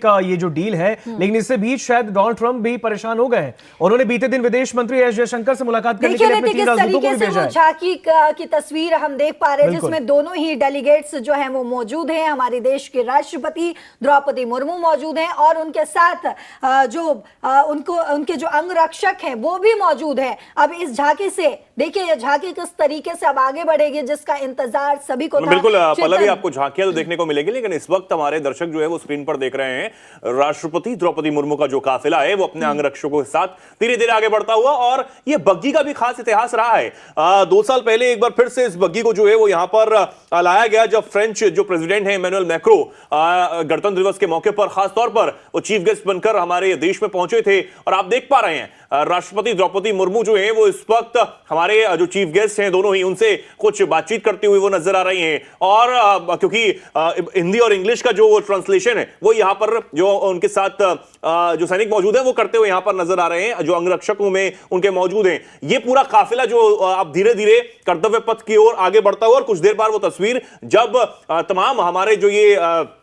का ये जो डील है, लेकिन इससे भी शायद डोनाल्ड ट्रंप भी परेशान हो गए हैं। उन्होंने बीते दिन विदेश मंत्री एस जयशंकर से मुलाकात करने के लिए अपने 3 राजदूतों को भी भेजा है। झांकी की तस्वीर हम देख पा रहे हैं जिसमें दोनों ही डेलीगेट्स जो हैं वो मौजूद हैं। हमारे देश के राष्ट्रपति द्रौपदी मुर्मू मौजूद हैं और उनके साथ उनके जो अंगरक्षक हैं वो भी मौजूद हैं। अब इस झांकी से देखिए ये झांकी किस तरीके से अब आगे बढ़ेगी, जिसका इंतजार सभी को था। बिल्कुल पल्लवी, आपको झांकियां तो देखने को मिलेगी, लेकिन इस वक्त हमारे दर्शक जो है वो स्क्रीन पर देख रहे हैं राष्ट्रपति द्रौपदी मुर्मू का जो काफिला है वो अपने अंगरक्षकों के साथ धीरे धीरे आगे बढ़ता हुआ। और ये बग्गी का भी खास इतिहास रहा है। 2 साल पहले एक बार फिर से इस बग्गी को जो है वो यहां पर लाया गया, जब फ्रेंच जो प्रेसिडेंट है इमैनुअल मैक्रो गणतंत्र दिवस के मौके पर खासतौर पर वो चीफ गेस्ट बनकर हमारे देश में पहुंचे थे। और आप देख पा रहे हैं राष्ट्रपति द्रौपदी मुर्मू जो है वो इस वक्त हमारे जो चीफ गेस्ट हैं दोनों ही उनसे कुछ बातचीत करते हुए वो नजर आ रही हैं। और क्योंकि हिंदी और इंग्लिश का जो ट्रांसलेशन है वो यहां पर जो उनके साथ जो सैनिक मौजूद है वो करते हुए यहां पर नजर आ रहे हैं, जो अंगरक्षकों में उनके मौजूद हैं। ये पूरा काफिला जो अब धीरे धीरे कर्तव्य पथ की ओर आगे बढ़ता हुआ, और कुछ देर बाद वो तस्वीर जब तमाम हमारे जो ये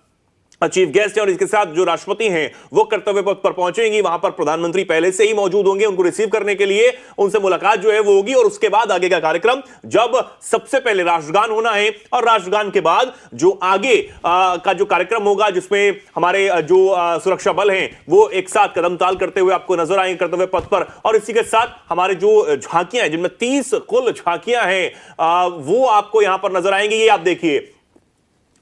चीफ गेस्ट है और इसके साथ जो राष्ट्रपति हैं वो कर्तव्य पथ पर पहुंचेंगी, वहां पर प्रधानमंत्री पहले से ही मौजूद होंगे उनको रिसीव करने के लिए, उनसे मुलाकात जो है वो होगी। और उसके बाद आगे का कार्यक्रम, जब सबसे पहले राष्ट्रगान होना है और राष्ट्रगान के बाद जो आगे का जो कार्यक्रम होगा जिसमें हमारे जो सुरक्षा बल हैं वो एक साथ कदम ताल करते हुए आपको नजर आएंगे कर्तव्य पथ पर। और इसी के साथ हमारे जो झांकियां हैं जिनमें 30 कुल झांकियां हैं वो आपको यहां पर नजर आएंगी। ये आप देखिए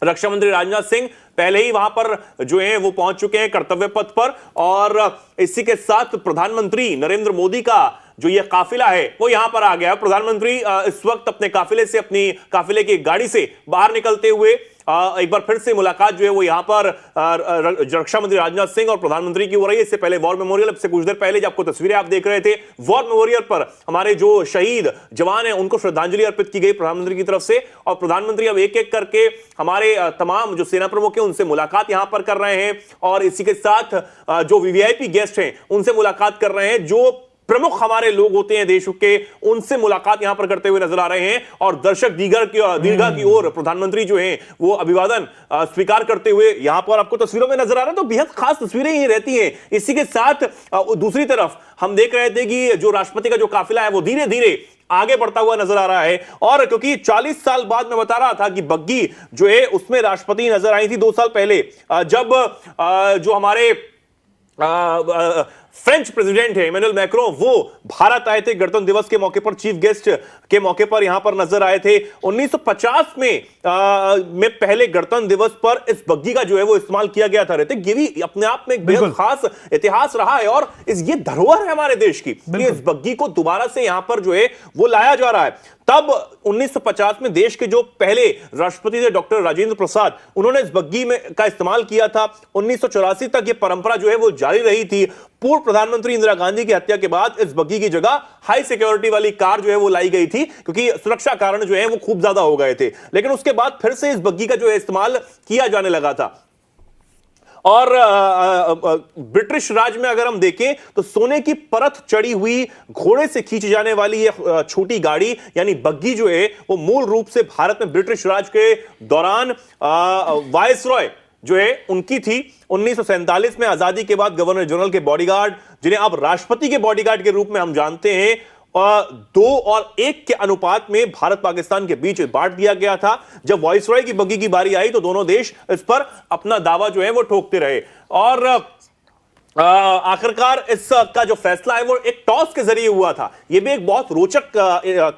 रक्षा मंत्री राजनाथ सिंह पहले ही वहां पर जो है वो पहुंच चुके हैं कर्तव्य पथ पर। और इसी के साथ प्रधानमंत्री नरेंद्र मोदी का जो ये काफिला है वो यहां पर आ गया। प्रधानमंत्री इस वक्त अपने काफिले से, अपनी काफिले की गाड़ी से बाहर निकलते हुए एक बार फिर से मुलाकात जो है वो यहां पर रक्षा मंत्री राजनाथ सिंह और प्रधानमंत्री की हो रही है। इससे पहले वॉर मेमोरियल, अब से कुछ देर पहले जब आपको तस्वीरें आप देख रहे थे, वॉर मेमोरियल पर हमारे जो शहीद जवान हैं उनको श्रद्धांजलि अर्पित की गई प्रधानमंत्री की तरफ से। और प्रधानमंत्री अब एक एक करके हमारे तमाम जो सेना प्रमुख हैं उनसे मुलाकात यहां पर कर रहे हैं। और इसी के साथ जो वीवीआईपी गेस्ट हैं उनसे मुलाकात कर रहे हैं, जो प्रमुख हमारे लोग होते हैं देश के, उनसे मुलाकात यहां पर करते हुए नजर आ रहे हैं। और दर्शक दीर्घा की ओर प्रधानमंत्री जो हैं वो अभिवादन स्वीकार करते हुए यहां पर आपको तस्वीरों में नजर आ रहे हैं। तो बेहद खास तस्वीरें ही रहती हैं। इसी के साथ दूसरी तरफ हम देख रहे थे कि जो राष्ट्रपति का जो काफिला है वो धीरे धीरे आगे बढ़ता हुआ नजर आ रहा है। और क्योंकि 40 साल बाद मैं बता रहा था कि बग्गी जो है उसमें राष्ट्रपति नजर आई थी 2 साल पहले, जब जो हमारे फ्रेंच प्रेसिडेंट है इमैनुअल मैक्रो वो भारत आए थे गणतंत्र दिवस के मौके पर, चीफ गेस्ट के मौके पर यहां पर नजर आए थे। 1950 में पहले गणतंत्र दिवस पर इस बग्गी का जो है वो इस्तेमाल किया गया था। रहते ये भी अपने आप में एक बेहद खास इतिहास रहा है और ये धरोहर है हमारे देश की कि इस बग्गी को दोबारा से यहां पर जो है वो लाया जा रहा है। तब 1950 में देश के जो पहले राष्ट्रपति थे डॉक्टर राजेंद्र प्रसाद, उन्होंने इस बग्गी में का इस्तेमाल किया था। 1984 तक ये परंपरा जो है वो जारी रही थी। पूर्व प्रधानमंत्री इंदिरा गांधी की हत्या के बाद इस बग्गी की जगह हाई सिक्योरिटी वाली कार जो है वो लाई गई थी, क्योंकि सुरक्षा कारण जो है वो खूब ज्यादा हो गए थे। लेकिन उसके बाद फिर से इस बग्गी का जो है इस्तेमाल किया जाने लगा था। और ब्रिटिश राज में अगर हम देखें तो सोने की परत चढ़ी हुई घोड़े से खींची जाने वाली ये छोटी गाड़ी यानी बग्गी जो है वो मूल रूप से भारत में ब्रिटिश राज के दौरान वायसरॉय जो है उनकी थी। 1947 में आजादी के बाद गवर्नर जनरल के बॉडीगार्ड, जिन्हें अब राष्ट्रपति के बॉडीगार्ड के रूप में हम जानते हैं, 2 और 1 के अनुपात में भारत पाकिस्तान के बीच बांट दिया गया था। जब वायसरॉय की बग्गी की बारी आई तो दोनों देश इस पर अपना दावा जो है वो ठोकते रहे। और आखिरकार इसका जो फैसला है वो एक टॉस के जरिए हुआ था। यह भी एक बहुत रोचक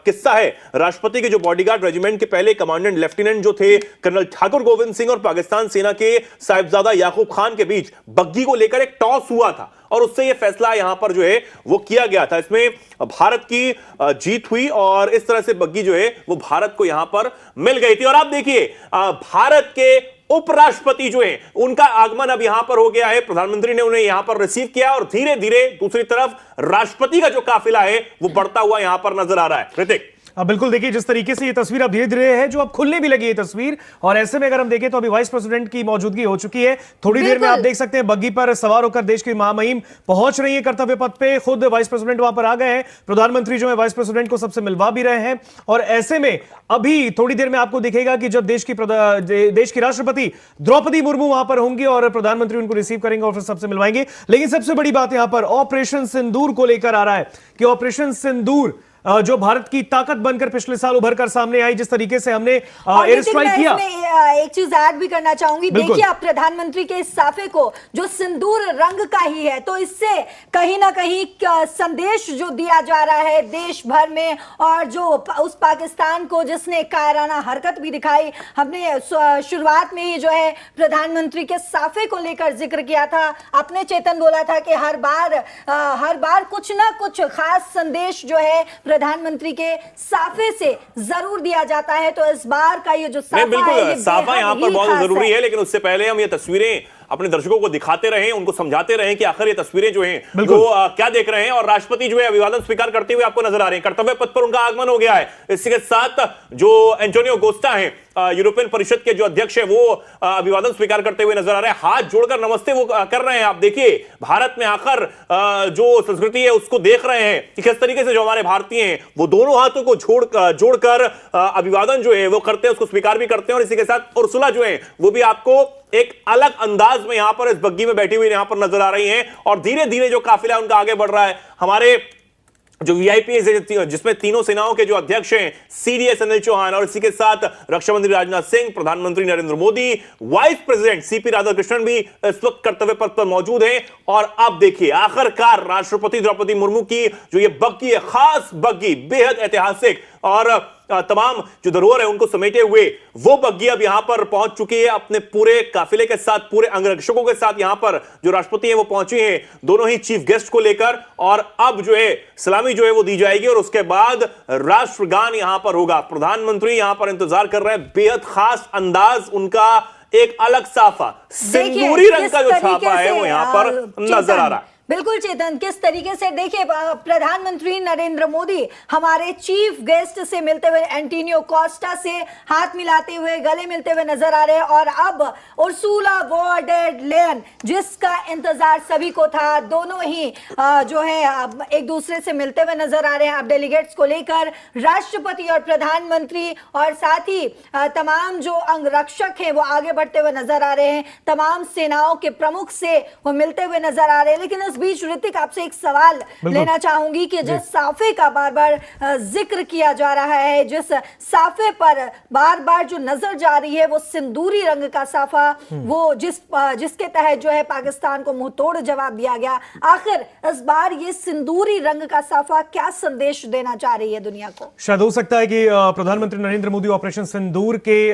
किस्सा है। राष्ट्रपति के जो बॉडीगार्ड रेजिमेंट के पहले कमांडेंट लेफ्टिनेंट जो थे कर्नल ठाकुर गोविंद सिंह और पाकिस्तान सेना के साहिबजादा याकूब खान के बीच बग्गी को लेकर एक टॉस हुआ था और उससे यह फैसला यहां पर जो है वो किया गया था। इसमें भारत की जीत हुई और इस तरह से बग्गी जो है वो भारत को यहां पर मिल गई थी। और आप देखिए भारत के उपराष्ट्रपति जो है उनका आगमन अब यहां पर हो गया है। प्रधानमंत्री ने उन्हें यहां पर रिसीव किया और धीरे धीरे दूसरी तरफ राष्ट्रपति का जो काफिला है वो बढ़ता हुआ यहां पर नजर आ रहा है। ऋतिक, बिल्कुल, देखिए जिस तरीके से ये तस्वीर अब धीरे धीरे है जो अब खुलने भी लगी है तस्वीर, और ऐसे में अगर हम देखें तो अभी वाइस प्रेसिडेंट की मौजूदगी हो चुकी है। थोड़ी देर में आप देख सकते हैं बग्गी पर सवार होकर देश की महामहिम पहुंच रही है कर्तव्य पथ पे। खुद वाइस प्रेसिडेंट वहां पर आ गए हैं, प्रधानमंत्री जो है वाइस प्रेसिडेंट को सबसे मिलवा भी रहे हैं। और ऐसे में अभी थोड़ी देर में आपको दिखेगा कि जब देश की राष्ट्रपति द्रौपदी मुर्मू वहां पर होंगी और प्रधानमंत्री उनको रिसीव करेंगे और फिर सबसे मिलवाएंगे। लेकिन सबसे बड़ी बात यहां पर ऑपरेशन सिंदूर को लेकर आ रहा है कि ऑपरेशन सिंदूर जो भारत की ताकत बनकर पिछले साल उभर कर सामने आई, जिस तरीके से हमने एयर स्ट्राइक किया। एक चीज ऐड भी करना चाहूंगी, देखिए आप प्रधानमंत्री के इस साफे को जो सिंदूर रंग का ही है, तो इससे कहीं ना कहीं संदेश जो दिया जा रहा है देश भर में, और जो उस पाकिस्तान को जिसने कायराना हरकत भी दिखाई, हमने शुरुआत में ही जो है प्रधानमंत्री के साफे को लेकर जिक्र किया था। आपने चेतन बोला था कि हर बार कुछ ना कुछ खास संदेश जो है प्रधानमंत्री के साफे से जरूर दिया जाता है। तो इस बार का ये जो साफा है, ये साफा यहाँ पर बहुत जरूरी है। लेकिन उससे पहले हम ये तस्वीरें अपने दर्शकों को दिखाते रहे, उनको समझाते रहे कि आखिर ये तस्वीरें जो हैं वो क्या देख रहे हैं। और राष्ट्रपति जो है अभिवादन स्वीकार करते हुए आपको नजर आ रहे हैं, कर्तव्य पथ पर उनका आगमन हो गया है। इसी के साथ जो एंटोनियो कोस्टा हैं, यूरोपियन परिषद के जो अध्यक्ष है, वो अभिवादन स्वीकार करते हुए नजर आ रहे हैं। हाथ जोड़कर नमस्ते वो कर रहे हैं। आप देखिए भारत में आकर जो संस्कृति है उसको देख रहे हैं कि किस तरीके से जो हमारे भारतीय हैं वो दोनों हाथों को जोड़कर अभिवादन जो है वो करते हैं, उसको स्वीकार भी करते हैं। और इसी के साथ उर्सुला जो है वो भी आपको एक अलग अंदाज में यहां पर इस बग्गी में बैठी हुई यहां पर नजर आ रही हैं। और धीरे धीरे जो काफिला उनका आगे बढ़ रहा है, हमारे जो वीआईपी है जिसमें तीनों सेनाओं के जो अध्यक्ष हैं सीडीएस अनिल चौहान, और इसी के साथ रक्षा मंत्री राजनाथ सिंह, प्रधानमंत्री Narendra Modi, vice president CP Radhakrishnan भी इस वक्त कर्तव्य पथ पर मौजूद हैं। और अब देखिए आखिरकार राष्ट्रपति द्रौपदी मुर्मू की जो ये बग्गी है, खास बग्गी, बेहद ऐतिहासिक और तमाम जो धरोहर है उनको समेटे हुए वो बग्गी अब यहां पर पहुंच चुकी है अपने पूरे काफिले के साथ, पूरे अंगरक्षकों के साथ। यहां पर जो राष्ट्रपति हैं वो पहुंचे हैं, दोनों ही चीफ गेस्ट को लेकर। और अब जो है सलामी जो है वो दी जाएगी और उसके बाद राष्ट्रगान यहां पर होगा। प्रधानमंत्री यहां पर इंतजार कर रहे हैं। बेहद खास अंदाज उनका, एक अलग साफा, सिंदूरी रंग का जो छापा है वो यहां पर नजर आ रहा है। बिल्कुल चेतन, किस तरीके से देखिए प्रधानमंत्री नरेंद्र मोदी हमारे चीफ गेस्ट से मिलते हुए, एंटोनियो कोस्टा से हाथ मिलाते हुए, गले मिलते हुए नजर आ रहे हैं। और अब उर्सुला वॉन डेर लेयन, जिसका इंतजार सभी को था, दोनों ही जो है एक दूसरे से मिलते हुए नजर आ रहे हैं। अब डेलीगेट्स को लेकर राष्ट्रपति और प्रधानमंत्री और साथ ही तमाम जो अंगरक्षक हैं वो आगे बढ़ते हुए नजर आ रहे हैं। तमाम सेनाओं के प्रमुख से वो मिलते हुए नजर आ रहे हैं। लेकिन बीच ऋतिक आपसे एक सवाल लेना चाहूंगी कि जिस साफे का बार बार जिक्र किया जा रहा है, जिस साफे पर बार बार जो नजर जा रही है वो सिंदूरी रंग का साफा, वो जिसके तहत जो है पाकिस्तान को मुंह तोड़ जवाब दिया गया, आखिर इस बार ये सिंदूरी रंग का साफा क्या संदेश देना चाह रही है दुनिया को? शायद हो सकता है कि प्रधानमंत्री नरेंद्र मोदी ऑपरेशन सिंदूर के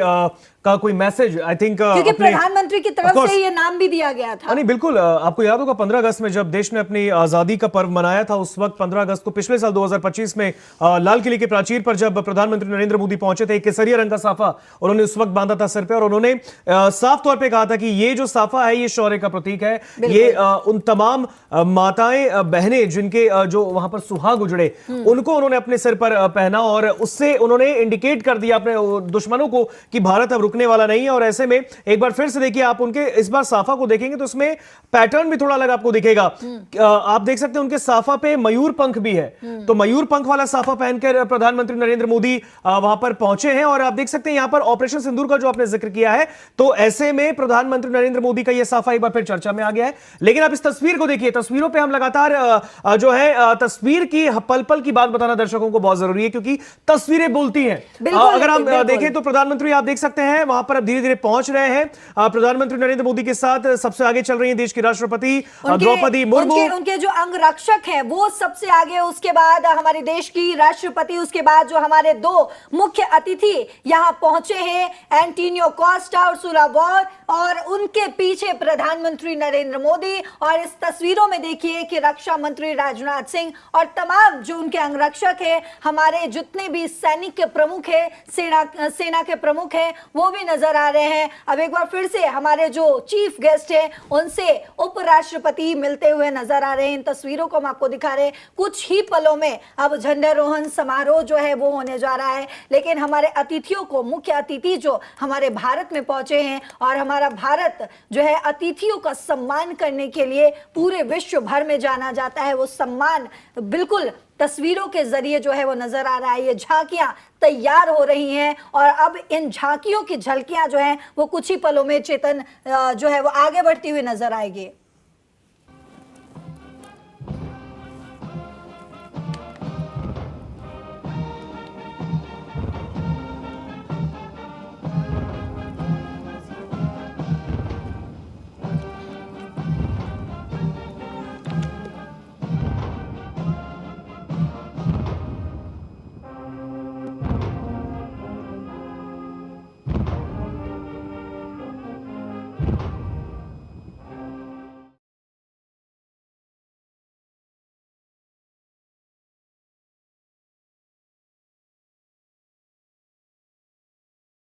का कोई मैसेज, आई थिंक, क्योंकि प्रधानमंत्री की तरफ से ये नाम भी दिया गया था। नहीं, बिल्कुल, आपको याद होगा 15 अगस्त में जब देश ने अपनी आजादी का पर्व मनाया था, उस वक्त 15 अगस्त को पिछले साल 2025 में लाल किले के प्राचीर पर जब प्रधानमंत्री नरेंद्र मोदी पहुंचे थे, केसरिया रंग का साफा उन्होंने उस वक्त बांधा था सिर पे, और उन्होंने साफ तौर पे कहा था कि ये जो साफा है ये शौर्य का प्रतीक है। ये उन तमाम माताएं बहनें जिनके जो वहां पर सुहाग उजड़े, उनको उन्होंने अपने सिर पर पहना, और उससे उन्होंने इंडिकेट कर दिया अपने दुश्मनों को कि भारत अब रुकने वाला नहीं है। और ऐसे में एक बार फिर से देखिए, आप उनके इस बार साफा को देखेंगे तो इसमें पैटर्न भी थोड़ा अलग आपको दिखेगा। आप देख सकते हैं उनके साफा पे मयूर पंख भी है, तो मयूर पंख वाला साफा पहनकर प्रधानमंत्री नरेंद्र मोदी वहां पर पहुंचे हैं। और आप देख सकते हैं यहां पर ऑपरेशन सिंदूर का जो आपने जिक्र किया है, तो ऐसे में प्रधानमंत्री नरेंद्र मोदी का यह साफा एक बार फिर चर्चा में आ गया है। लेकिन आप इस तस्वीर को देखिए, तस्वीरों पर हम लगातार जो है तस्वीर की पल पल की बात बताना दर्शकों को बहुत जरूरी है, क्योंकि तस्वीरें बोलती हैं। अगर हम देखें तो प्रधानमंत्री आप देख सकते हैं वहां पर अब धीरे धीरे पहुंच रहे हैं। प्रधानमंत्री नरेंद्र मोदी के साथ सबसे आगे चल रही है देश की राष्ट्रपति द्रौपदी मुर्मू। उनके जो अंगरक्षक हैं वो सबसे आगे, उसके बाद हमारे देश की राष्ट्रपति, उसके बाद जो हमारे दो मुख्य अतिथि यहां पहुंचे हैं, एंटोनियो कोस्टा, उर्सुला वॉन और उनके पीछे प्रधानमंत्री नरेंद्र मोदी, और इस तस्वीरों में देखिए कि रक्षा मंत्री राजनाथ सिंह और तमाम जो उनके अंगरक्षक है, हमारे जितने भी सैनिक के प्रमुख है, सेना के प्रमुख हैं, वो भी नजर आ रहे हैं। अब एक बार फिर से हमारे जो चीफ गेस्ट हैं उनसे उपराष्ट्रपति मिलते हुए नजर आ रहे हैं। इन तस्वीरों को हम आपको दिखा रहे हैं। कुछ ही पलों में अब झंडारोहण समारोह जो है वो होने जा रहा है, लेकिन हमारे अतिथियों को, मुख्य अतिथि जो हमारे भारत में पहुंचे हैं, और हमारा भारत जो है अतिथियों का सम्मान करने के लिए पूरे विश्व भर में जाना जाता है, वो सम्मान बिल्कुल तस्वीरों के जरिए जो है वो नजर आ रहा है। ये झांकियां तैयार हो रही हैं और अब इन झांकियों की झलकियां जो हैं वो कुछ ही पलों में चेतन जो है वो आगे बढ़ती हुई नजर आएगी।